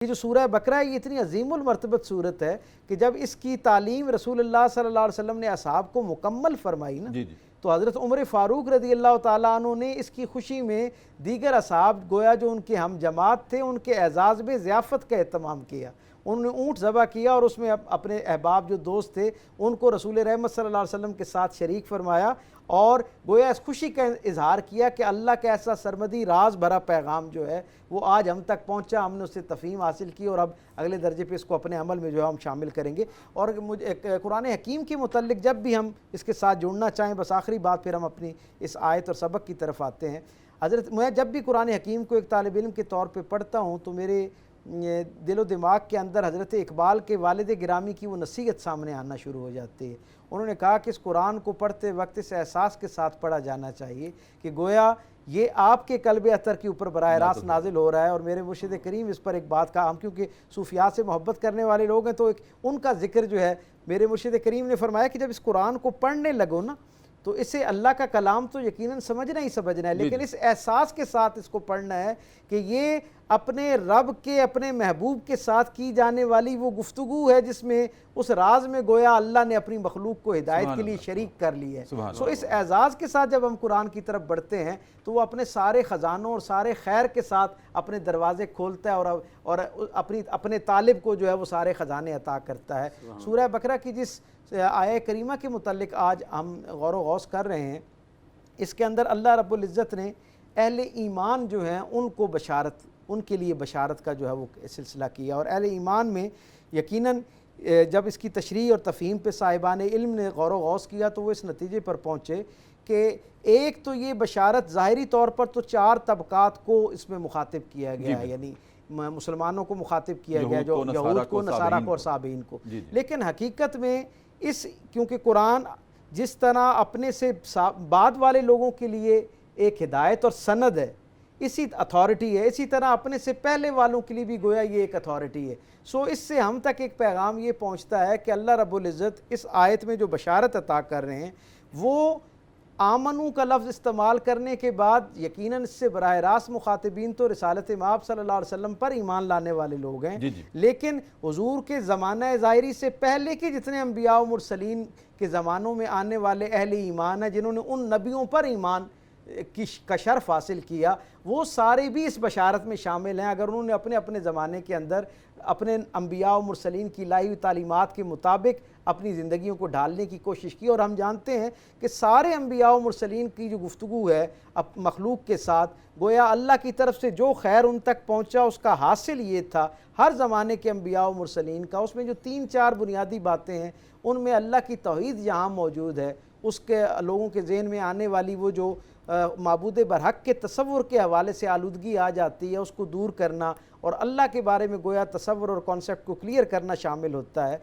یہ جو سورہ بقرہ ہے یہ اتنی عظیم المرتبت صورت ہے کہ جب اس کی تعلیم رسول اللہ صلی اللہ علیہ وسلم نے اصحاب کو مکمل فرمائی نا، تو حضرت عمر فاروق رضی اللہ تعالیٰ عنہ نے اس کی خوشی میں دیگر اصحاب گویا جو ان کے ہم جماعت تھے ان کے اعزاز میں ضیافت کا اہتمام کیا، انہوں نے اونٹ ذبح کیا اور اس میں اپنے احباب جو دوست تھے ان کو رسول رحمت صلی اللہ علیہ وسلم کے ساتھ شریک فرمایا اور گویا اس خوشی کا اظہار کیا کہ اللہ کا ایسا سرمدی راز بھرا پیغام جو ہے وہ آج ہم تک پہنچا، ہم نے اس سے تفہیم حاصل کی اور اب اگلے درجے پہ اس کو اپنے عمل میں جو ہے ہم شامل کریں گے۔ اور قرآن حکیم کے متعلق جب بھی ہم اس کے ساتھ جڑنا چاہیں، بس آخری بات پھر ہم اپنی اس آیت اور سبق کی طرف آتے ہیں۔ حضرت میں جب بھی قرآن حکیم کو ایک طالب علم کے طور پہ پڑھتا ہوں تو میرے دل و دماغ کے اندر حضرت اقبال کے والد گرامی کی وہ نصیحت سامنے آنا شروع ہو جاتی ہے۔ انہوں نے کہا کہ اس قرآن کو پڑھتے وقت اس احساس کے ساتھ پڑھا جانا چاہیے کہ گویا یہ آپ کے قلب اطہر کے اوپر براہ راست نازل ہو رہا ہے، اور میرے مرشد کریم اس پر ایک بات کہا، ہم کیونکہ صوفیات سے محبت کرنے والے لوگ ہیں تو ان کا ذکر جو ہے میرے مرشد کریم نے فرمایا کہ جب اس قرآن کو پڑھنے لگو نا تو اسے اللہ کا کلام تو یقیناً سمجھنا ہی سمجھنا ہے، لیکن اس احساس کے ساتھ اس کو پڑھنا ہے کہ یہ اپنے رب کے اپنے محبوب کے ساتھ کی جانے والی وہ گفتگو ہے جس میں اس راز میں گویا اللہ نے اپنی مخلوق کو ہدایت کے لیے شریک کر لی ہے۔ سو اس اعزاز کے ساتھ جب ہم قرآن کی طرف بڑھتے ہیں تو وہ اپنے سارے خزانوں اور سارے خیر کے ساتھ اپنے دروازے کھولتا ہے اور اپنے طالب کو جو ہے وہ سارے خزانے عطا کرتا ہے۔ سورہ بقرہ کی جس آیہ کریمہ کے متعلق آج ہم غور و غوص کر رہے ہیں، اس کے اندر اللہ رب العزت نے اہل ایمان جو ہیں ان کے لیے بشارت کا جو ہے وہ سلسلہ کیا، اور اہل ایمان میں یقیناً جب اس کی تشریح اور تفہیم پہ صاحبان علم نے غور و غوص کیا تو وہ اس نتیجے پر پہنچے کہ ایک تو یہ بشارت ظاہری طور پر تو 4 طبقات کو اس میں مخاطب کیا گیا ہے، یعنی مسلمانوں کو مخاطب کیا گیا، جو یہود کو، نصارہ کو اور صابئین کو، لیکن حقیقت میں کیونکہ قرآن جس طرح اپنے سے بعد والے لوگوں کے لیے ایک ہدایت اور سند ہے، اسی اتھارٹی ہے، اسی طرح اپنے سے پہلے والوں کے لیے بھی گویا یہ ایک اتھارٹی ہے۔ سو اس سے ہم تک ایک پیغام یہ پہنچتا ہے کہ اللہ رب العزت اس آیت میں جو بشارت عطا کر رہے ہیں وہ آمنو کا لفظ استعمال کرنے کے بعد یقیناً اس سے براہ راست مخاطبین تو رسالت مآب صلی اللہ علیہ وسلم پر ایمان لانے والے لوگ ہیں، لیکن حضور کے زمانہ ظاہری سے پہلے کے جتنے انبیاء و مرسلین کے زمانوں میں آنے والے اہل ایمان ہیں جنہوں نے ان نبیوں پر ایمان کا شرف حاصل کیا، وہ سارے بھی اس بشارت میں شامل ہیں اگر انہوں نے اپنے اپنے زمانے کے اندر اپنے انبیاء و مرسلین کی لائی ہوئی تعلیمات کے مطابق اپنی زندگیوں کو ڈھالنے کی کوشش کی۔ اور ہم جانتے ہیں کہ سارے انبیاء و مرسلین کی جو گفتگو ہے مخلوق کے ساتھ، گویا اللہ کی طرف سے جو خیر ان تک پہنچا اس کا حاصل یہ تھا ہر زمانے کے انبیاء و مرسلین کا، اس میں جو 3-4 بنیادی باتیں ہیں ان میں اللہ کی توحید جہاں موجود ہے، اس کے لوگوں کے ذہن میں آنے والی وہ جو معبود برحق کے تصور کے حوالے سے آلودگی آ جاتی ہے اس کو دور کرنا اور اللہ کے بارے میں گویا تصور اور کانسیپٹ کو کلیئر کرنا شامل ہوتا ہے۔